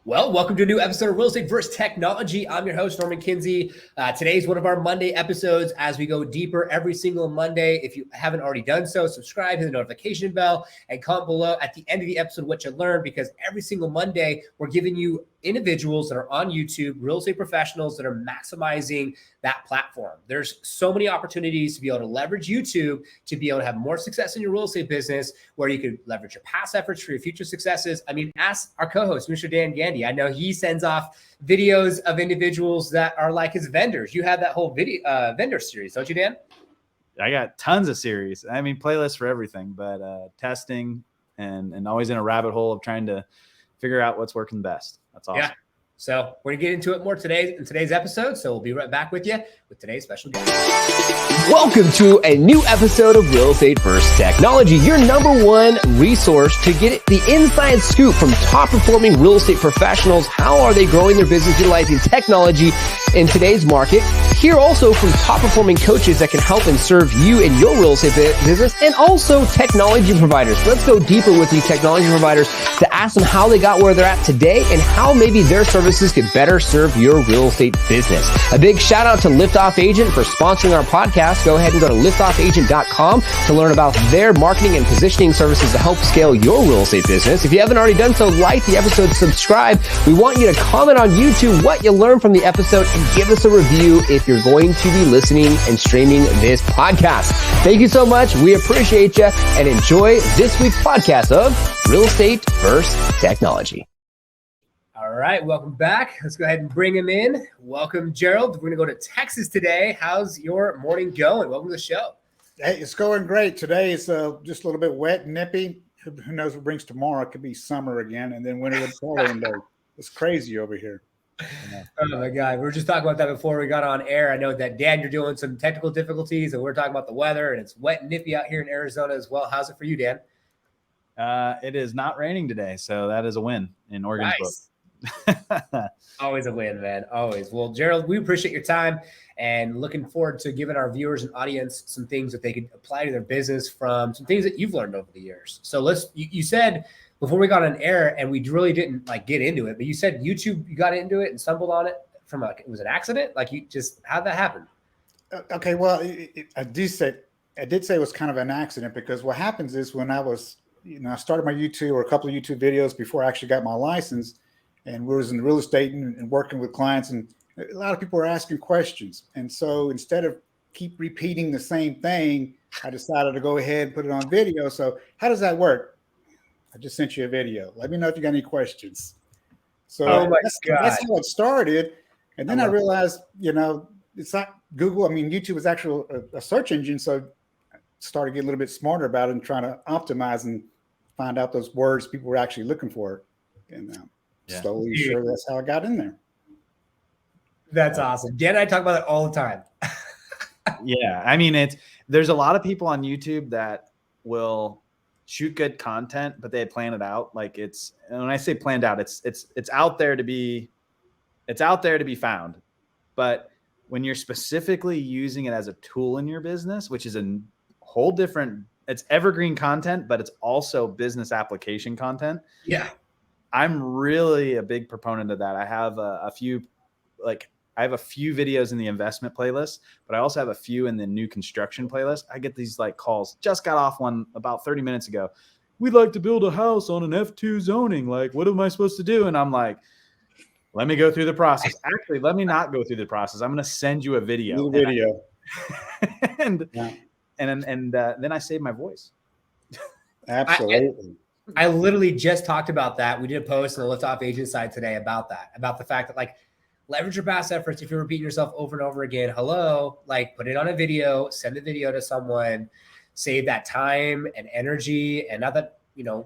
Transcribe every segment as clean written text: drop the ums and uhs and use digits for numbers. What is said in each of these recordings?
Well, welcome to a new episode of Real Estate vs. Technology. I'm your host, Norman Kinsey. Today's one of our Monday episodes as we go deeper every single Monday. If you haven't already done so, subscribe, hit the notification bell, and comment below at the end of the episode what you learned, because every single Monday, we're giving you individuals that are on YouTube, real estate professionals that are maximizing that platform. There's so many opportunities to be able to leverage YouTube to be able to have more success in your real estate business, where you could leverage your past efforts for your future successes. I mean, ask our co-host, Mr. Dan Gandy. I know he sends off videos of individuals that are like his vendors. You have that whole video vendor series, don't you, Dan? I got tons of series. I mean, playlists for everything, but testing and always in a rabbit hole of trying to figure out what's working best. That's awesome. Yeah. So we're going to get into it more today in today's episode. So we'll be right back with you with today's special guest. Welcome to a new episode of Real Estate vs. Technology, your number one resource to get the inside scoop from top performing real estate professionals. How are they growing their business utilizing technology in today's market? Hear also from top performing coaches that can help and serve you in your real estate business, and also technology providers. Let's go deeper with these technology providers to ask them how they got where they're at today and how maybe their services could better serve your real estate business. A big shout out to Liftoff Agent for sponsoring our podcast. Go ahead and go to liftoffagent.com to learn about their marketing and positioning services to help scale your real estate business. If you haven't already done so, like the episode, subscribe. We want you to comment on YouTube what you learned from the episode and give us a review if you're going to be listening and streaming this podcast. Thank you so much. We appreciate you, and enjoy this week's podcast of Real Estate vs. Technology. All right, welcome back. Let's go ahead and bring him in. Welcome, Gerald. We're going to go to Texas today. How's your morning going? Welcome to the show. Hey, it's going great. Today is just a little bit wet and nippy. Who knows what brings tomorrow? It could be summer again, and then winter the following day. It's crazy over here. Oh my God. We were just talking about that before we got on air. I know that, Dan, you're doing some technical difficulties, and we're talking about the weather, and it's wet and nippy out here in Arizona as well. How's it for you, Dan? It is not raining today, so that is a win in Oregon's book. Always a win, man. Always. Well, Gerald, we appreciate your time and looking forward to giving our viewers and audience some things that they could apply to their business from some things that you've learned over the years. So you said before we got on air, and we really didn't get into it, but you said YouTube, you got into it and stumbled on it from it was an accident? How'd that happen? Okay. Well, I did say it was kind of an accident, because what happens is when I was, I started my YouTube or a couple of YouTube videos before I actually got my license, and we was in real estate and working with clients, and a lot of people were asking questions. And so instead of keep repeating the same thing, I decided to go ahead and put it on video. So how does that work? I just sent you a video. Let me know if you got any questions. So that's how it started. And then I realized, it's not Google. I mean, YouTube is actually a search engine. So I started getting a little bit smarter about it and trying to optimize and find out those words people were actually looking for. And slowly, sure, that's how I got in there. That's awesome. Dan and I talk about it all the time. Yeah. I mean, there's a lot of people on YouTube that will shoot good content, but they plan it out. And when I say planned out, it's out there to be found. But when you're specifically using it as a tool in your business, which is a whole different, it's evergreen content, but it's also business application content. Yeah. I'm really a big proponent of that. I have a few videos in the investment playlist, but I also have a few in the new construction playlist. I get these calls. Just got off one about 30 minutes ago. We'd like to build a house on an F2 zoning. What am I supposed to do? And I'm like, let me go through the process. Actually, let me not go through the process. I'm going to send you a video. And then I save my voice. Absolutely. I literally just talked about that. We did a post on the Liftoff Agent side today about that, about the fact that leverage your past efforts. If you're repeating yourself over and over again, put it on a video, send the video to someone, save that time and energy. And not that,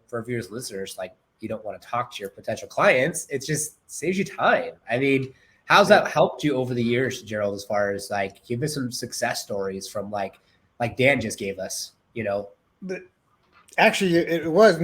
for viewers and listeners, you don't want to talk to your potential clients. It just saves you time. I mean, how's that helped you over the years, Gerald, as far as give us some success stories from like Dan just gave us, Actually, it was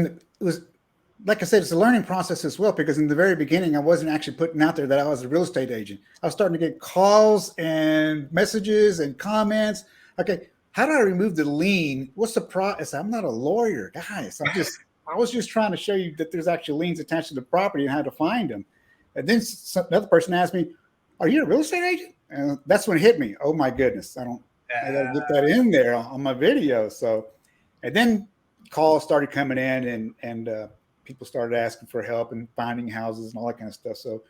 like I said, it's a learning process as well, because in the very beginning, I wasn't actually putting out there that I was a real estate agent. I was starting to get calls and messages and comments. Okay, how do I remove the lien? What's the process? I'm not a lawyer, guys. I was just trying to show you that there's actually liens attached to the property and how to find them. And then another person asked me, "Are you a real estate agent?" And that's when it hit me. Oh my goodness, I gotta get that in there on my video. So, and then calls started coming in, and people started asking for help and finding houses and all that kind of stuff. So,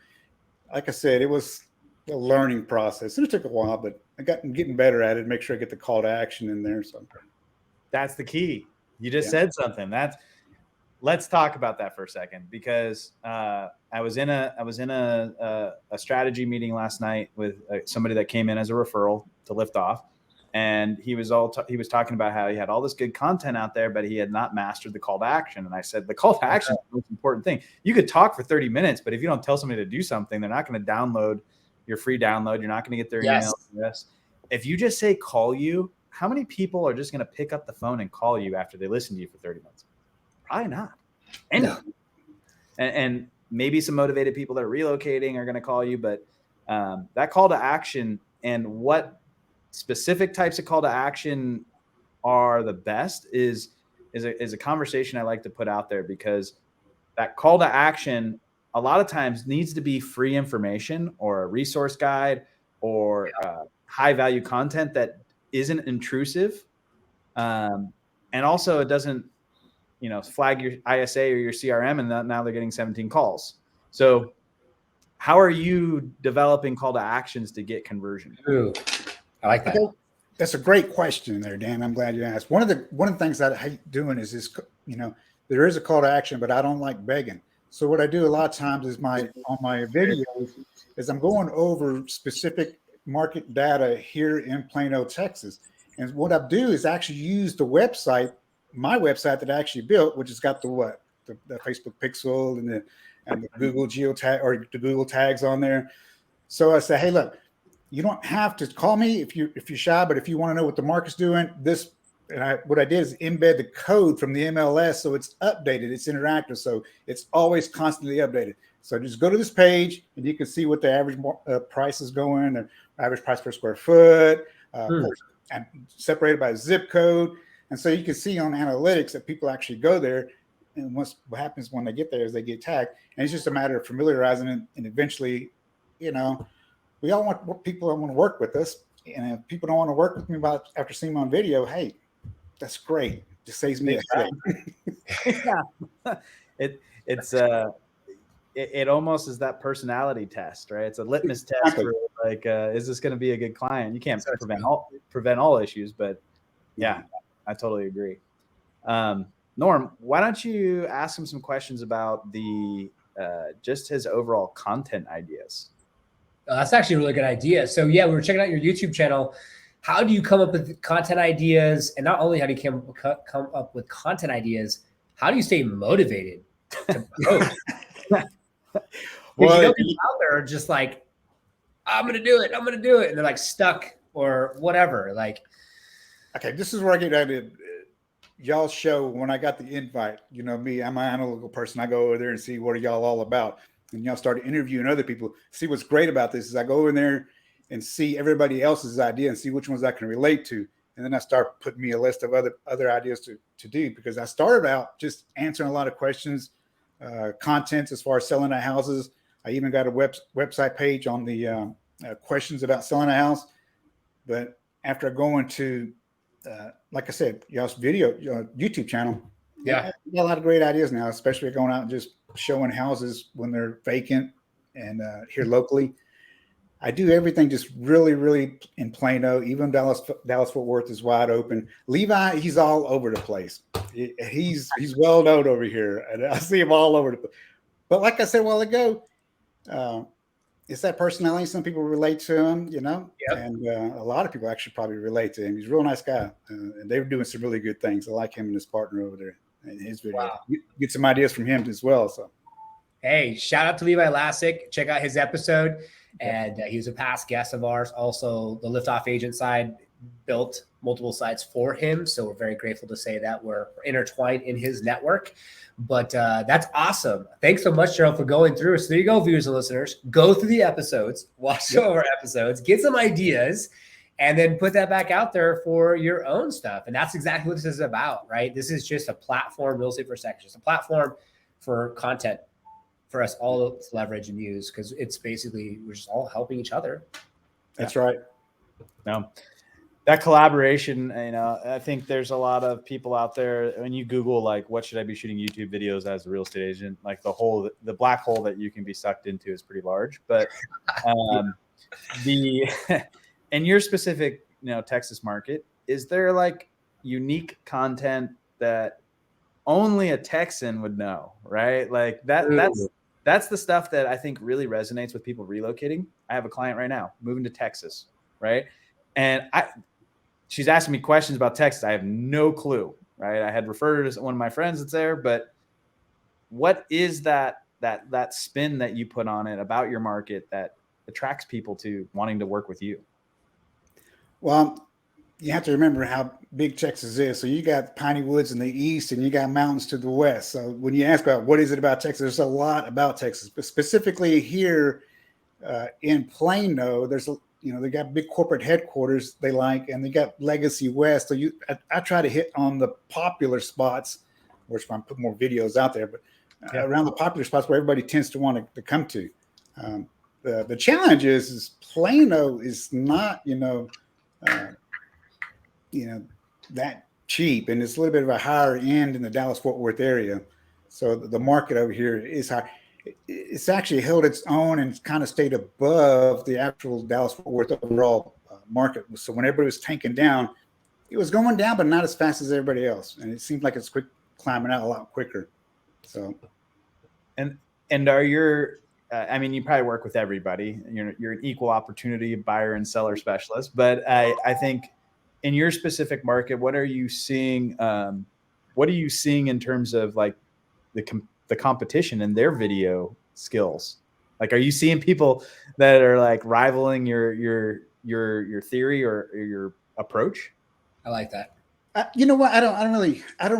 like I said, it was a learning process, and it took a while, but I'm getting better at it. Make sure I get the call to action in there. So that's the key. You just said something. Let's talk about that for a second, because I was in a strategy meeting last night with somebody that came in as a referral to Lift Off, and he was talking about how he had all this good content out there, but he had not mastered the call to action. And I said, the call to action is the most important thing. You could talk for 30 minutes, but if you don't tell somebody to do something, they're not going to download your free download. You're not going to get their email address. If you just say call you, how many people are just going to pick up the phone and call you after they listen to you for 30 minutes? Probably not. And maybe some motivated people that are relocating are going to call you, but that call to action and what specific types of call to action are the best is a conversation I like to put out there, because that call to action a lot of times needs to be free information or a resource guide or high value content that isn't intrusive. And also it doesn't, flag your ISA or your CRM, and now they're getting 17 calls. So how are you developing call to actions to get conversion? Ooh, I like that. That's a great question there, Dan. I'm glad you asked. One of the things that I hate doing is there is a call to action, but I don't like begging. So what I do a lot of times is on my videos is I'm going over specific market data here in Plano, Texas. And what I do is actually use my website that I actually built, which has got the Facebook pixel and the Google geotag or the Google tags on there. So I say, hey, look, you don't have to call me if you're shy, but if you want to know what the market's doing, what I did is embed the code from the MLS, so it's updated, it's interactive, so it's always constantly updated. So just go to this page, and you can see what the average price is going, the average price per square foot, and separated by zip code. And so you can see on analytics that people actually go there. And what happens when they get there is they get tagged. And it's just a matter of familiarizing it. And eventually, we all want people that want to work with us. And if people don't want to work with me after seeing me on video, hey, that's great. It just saves me a headache. It almost is that personality test, right? It's a litmus test for is this going to be a good client? You can't prevent all issues, but yeah. I totally agree. Norm, why don't you ask him some questions about just his overall content ideas? That's actually a really good idea. So we were checking out your YouTube channel. How do you come up with content ideas? And not only how do you come up with content ideas, how do you stay motivated to post? Well, people out there are just like, I'm going to do it. And they're like stuck or whatever. Okay, this is where I get at it. Y'all show when I got the invite, me, I'm an analytical person. I go over there and see what are y'all all about. And y'all start interviewing other people. See, what's great about this is I go in there and see everybody else's idea and see which ones I can relate to. And then I start putting me a list of other ideas to do, because I started out just answering a lot of questions, content as far as selling the houses. I even got a website page on the questions about selling a house. But after going to like I said, y'all's YouTube channel. Yeah, got a lot of great ideas now, especially going out and just showing houses when they're vacant and here locally. I do everything just really, really in Plano. Even Dallas Fort Worth is wide open. Levi, he's all over the place. He's well known over here, and I see him all over the place. But like I said a while ago, it's that personality. Some people relate to him, and a lot of people actually probably relate to him. He's a real nice guy, and they're doing some really good things. I like him and his partner over there and his video. Wow. Get some ideas from him as well. So, hey, shout out to Levi Lassick. Check out his episode. And he was a past guest of ours. Also, the Liftoff Agent side built multiple sites for him. So we're very grateful to say that we're intertwined in his network. But that's awesome. Thanks so much, Gerald, for going through. So there you go, viewers and listeners. Go through the episodes, watch some of our episodes, get some ideas, and then put that back out there for your own stuff. And that's exactly what this is about, right? This is just a platform, Real Estate First Action. It's a platform for content, for us all to leverage and use, because it's basically we're just all helping each other. That's right. No, that collaboration, I think there's a lot of people out there, when you Google, like, what should I be shooting YouTube videos as a real estate agent? Like the black hole that you can be sucked into is pretty large, but in your specific, Texas market, is there like unique content that only a Texan would know, right? Like that's the stuff that I think really resonates with people relocating. I have a client right now moving to Texas, right? And she's asking me questions about Texas. I have no clue, right? I had referred her to one of my friends that's there, but what is that spin that you put on it about your market that attracts people to wanting to work with you? Well, you have to remember how big Texas is. So you got piney woods in the east and you got mountains to the west. So when you ask about what is it about Texas, there's a lot about Texas, but specifically here in Plano, there's they got big corporate headquarters they like, and they got Legacy West. So I try to hit on the popular spots, which I put more videos out there, but around the popular spots where everybody tends to want to come to. The challenge is Plano is not, that cheap, and it's a little bit of a higher end in the Dallas-Fort Worth area. So the market over here is high. It's actually held its own and kind of stayed above the actual Dallas-Fort Worth overall market. So when everybody was tanking down, it was going down, but not as fast as everybody else. And it seemed like it's climbing out a lot quicker. So, and are your, you probably work with everybody. You're an equal opportunity buyer and seller specialist, but I think in your specific market, what are you seeing? What are you seeing in terms of like the competition and their video skills? Like, are you seeing people that are like rivaling your theory or your approach? I like that. You know what? I don't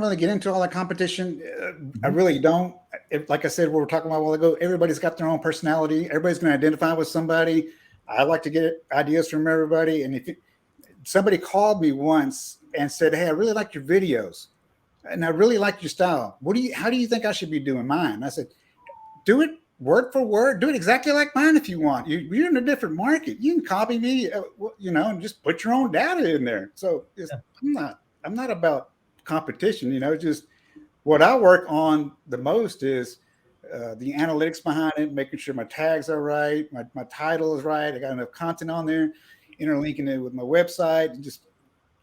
really get into all that competition. I really don't. Like I said, we were talking about a while ago, everybody's got their own personality. Everybody's going to identify with somebody. I like to get ideas from everybody. And if somebody called me once and said, "Hey, I really like your videos, and I really like your style. How do you think I should be doing mine?" I said, "Do it word for word. Do it exactly like mine if you want. You're in a different market. You can copy me, and just put your own data in there." So I'm not about competition. Just what I work on the most is the analytics behind it, making sure my tags are right, my title is right, I got enough content on there, interlinking it with my website, and just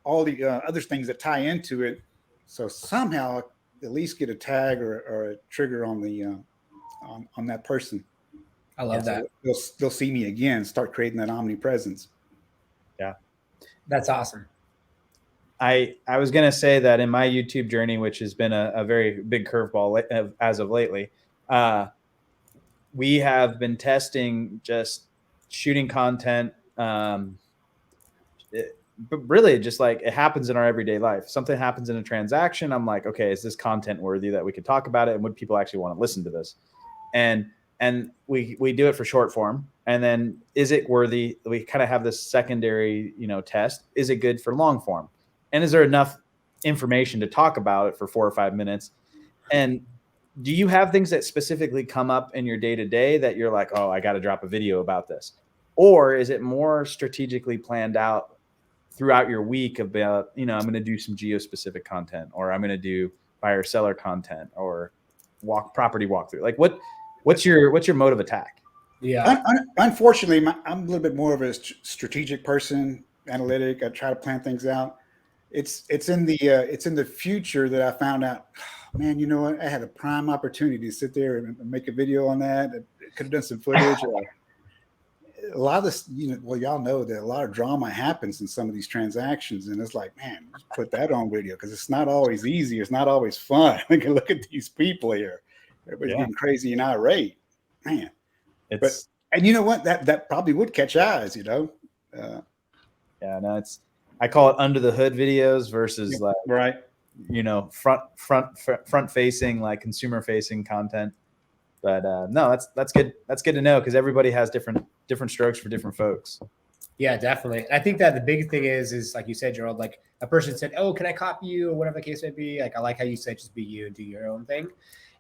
all the other things that tie into it. So somehow at least get a tag or a trigger on the on that person. I love that. So they'll see me again, start creating that omnipresence. Yeah, that's awesome. I was going to say that in my YouTube journey, which has been a very big curveball as of lately, we have been testing just shooting content. But really just like it happens in our everyday life. Something happens in a transaction. I'm like, okay, is this content worthy that we could talk about it? And would people actually want to listen to this? And we do it for short form. And then is it worthy? We kind of have this secondary, test. Is it good for long form? And is there enough information to talk about it for 4 or 5 minutes? And do you have things that specifically come up in your day-to-day that you're like, oh, I got to drop a video about this? Or is it more strategically planned out throughout your week about, I'm going to do some geo-specific content, or I'm going to do buyer seller content, or property walkthrough? Like what's your mode of attack? Yeah. Unfortunately, I'm a little bit more of a strategic person, analytic. I try to plan things out. It's in the future that I found out, man, you know what? I had a prime opportunity to sit there and make a video on that. I could have done some footage. A lot of this, y'all know that a lot of drama happens in some of these transactions, and it's like, man, just put that on video because it's not always easy. It's not always fun. Like, look at these people here; everybody's getting crazy and irate, man. And you know what? That probably would catch eyes, I call it under the hood videos versus front facing, like consumer facing content. But no, that's good. That's good to know, because everybody has different strokes for different folks. Yeah, definitely. I think that the big thing is like you said, Gerald, like a person said, "Oh, can I copy you?" or whatever the case may be. Like, I like how you said, just be you and do your own thing.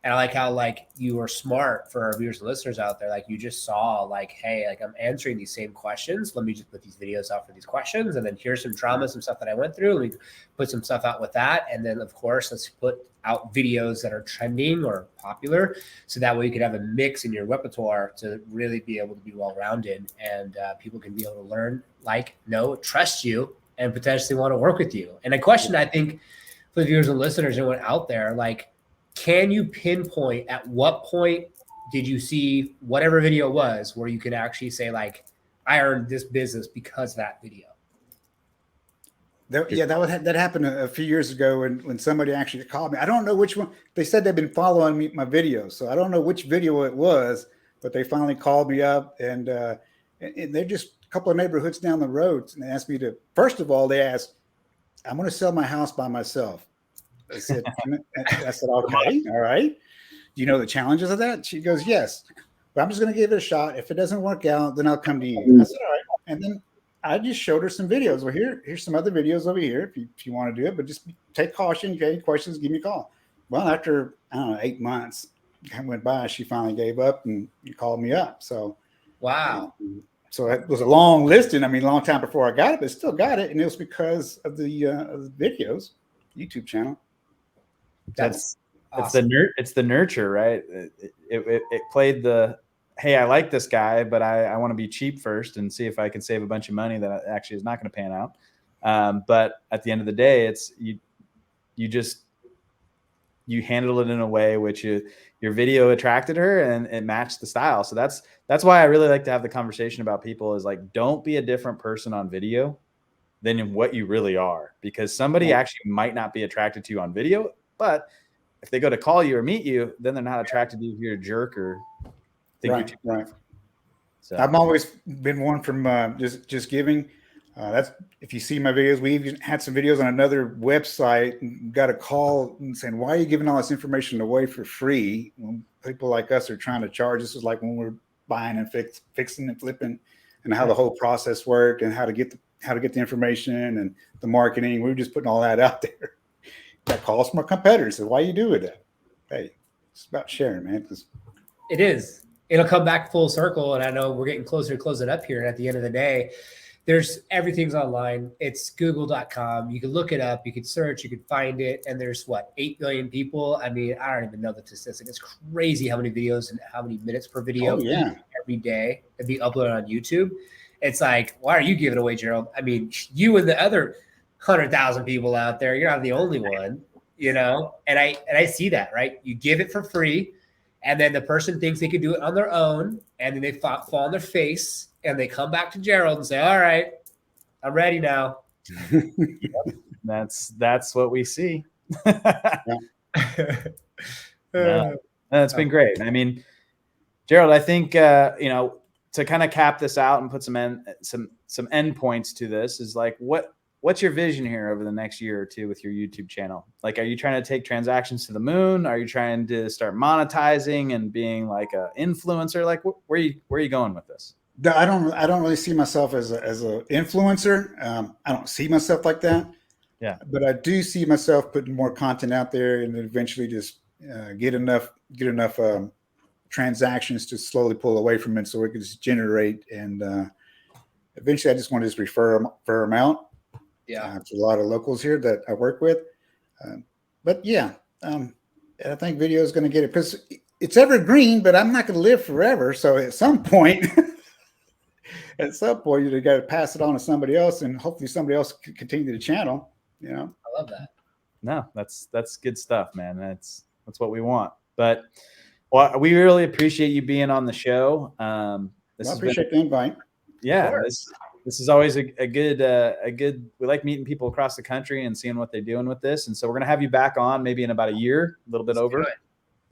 And I like how like you were smart for our viewers and listeners out there. Like you just saw like, hey, like I'm answering these same questions. Let me just put these videos out for these questions. And then here's some drama, some stuff that I went through. Let me put some stuff out with that. And then of course, let's put out videos that are trending or popular. So that way you could have a mix in your repertoire to really be able to be well-rounded, and people can be able to learn, like, know, trust you, and potentially want to work with you. And a question I think for the viewers and listeners and anyone out there, like, can you pinpoint at what point did you see whatever video was where you could actually say like, I earned this business because of that video? That happened a few years ago when somebody actually called me. I don't know which one. They said they've been following my videos, so I don't know which video it was, but they finally called me up, and they're just a couple of neighborhoods down the road, and they asked me to. First of all, they asked, "I'm going to sell my house by myself." I said, "Okay, all right. Do you know the challenges of that?" She goes, "Yes, but I'm just going to give it a shot. If it doesn't work out, then I'll come to you." I said, "All right," and then I just showed her some videos. Well, here's some other videos over here if you want to do it, but just take caution. If you have any questions, give me a call. Well, after, I don't know, 8 months went by, she finally gave up and called me up. So, wow. So it was a long listing. I mean, a long time before I got it, but still got it. And it was because of the videos, YouTube channel. That's awesome. It's the nurture, right? It played the, hey, I like this guy, but I want to be cheap first and see if I can save a bunch of money that actually is not going to pan out. But at the end of the day, it's you handle it in a way which your video attracted her and it matched the style. So that's why I really like to have the conversation about people is like, don't be a different person on video than what you really are, because somebody actually might not be attracted to you on video, but if they go to call you or meet you, then they're not attracted to you if you're a jerk or think right. So I've always been one from just giving. That's if you see my videos. We even had some videos on another website and got a call and saying, "Why are you giving all this information away for free when people like us are trying to charge?" This was like when we're buying and fixing and flipping, and how the whole process worked and how to get the information and the marketing. We were just putting all that out there. Got calls from our competitors. Said, "Why are you doing that?" Hey, it's about sharing, man. It is. It'll come back full circle. And I know we're getting closer to closing up here. And at the end of the day, everything's online. It's google.com. You can look it up. You can search. You can find it. And there's 8 billion people. I mean, I don't even know the statistic. It's crazy how many videos and how many minutes per video every day that be uploaded on YouTube. It's like, why are you giving away, Gerald? I mean, you and the other 100,000 people out there, you're not the only one, you know? And I see that, right? You give it for free. And then the person thinks they could do it on their own, and then they fall on their face, and they come back to Gerald and say, "All right, I'm ready now." That's what we see. That's been great. I mean, Gerald, I think to kind of cap this out and put some end points to this is like, what's your vision here over the next year or two with your YouTube channel? Like, are you trying to take transactions to the moon? Are you trying to start monetizing and being like an influencer? Like, where are you going with this? I don't really see myself as a influencer. I don't see myself like that. Yeah. But I do see myself putting more content out there and then eventually just get enough transactions to slowly pull away from it so it can just generate. And eventually I just want to just refer them out. Yeah. To a lot of locals here that I work with. But yeah, I think video is going to get it because it's evergreen, but I'm not going to live forever. So at some point, you got to pass it on to somebody else, and hopefully somebody else can continue the channel. You know, I love that. No, that's good stuff, man. That's what we want. But we really appreciate you being on the show. I appreciate the invite. Yeah, this is always a good. We like meeting people across the country and seeing what they're doing with this. And so we're gonna have you back on maybe in about a year, a little bit over,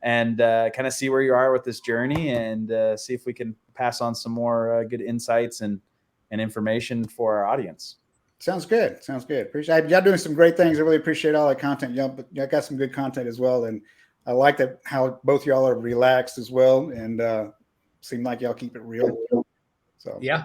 and kind of see where you are with this journey and see if we can pass on some more good insights and information for our audience. Sounds good. Appreciate y'all doing some great things. I really appreciate all the content. Y'all got some good content as well, and I like that how both y'all are relaxed as well, and seem like y'all keep it real. So yeah.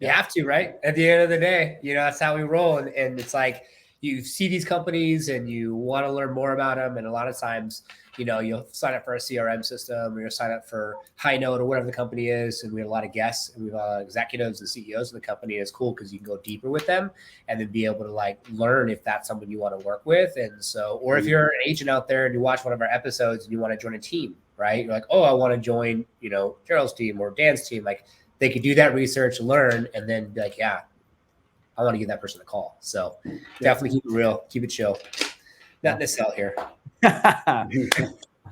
You have to, right? At the end of the day, that's how we roll. And it's like, you see these companies and you want to learn more about them. And a lot of times, you'll sign up for a CRM system or you'll sign up for High Note or whatever the company is. And we have a lot of guests and we have executives and CEOs of the company. It's cool because you can go deeper with them and then be able to like learn if that's someone you want to work with. And so, or if you're an agent out there and you watch one of our episodes and you want to join a team, right? You're like, oh, I want to join, Gerald's team or Dan's team. Like they could do that research, learn, and then be like, yeah, I want to give that person a call. So definitely keep it real, keep it chill. Not to sell here.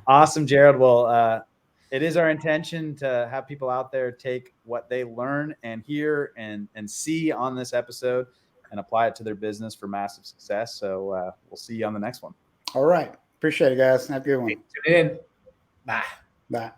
Awesome, Gerald. Well, it is our intention to have people out there take what they learn and hear and see on this episode and apply it to their business for massive success. So we'll see you on the next one. All right. Appreciate it, guys. Have a good one. Tune in. Bye. Bye.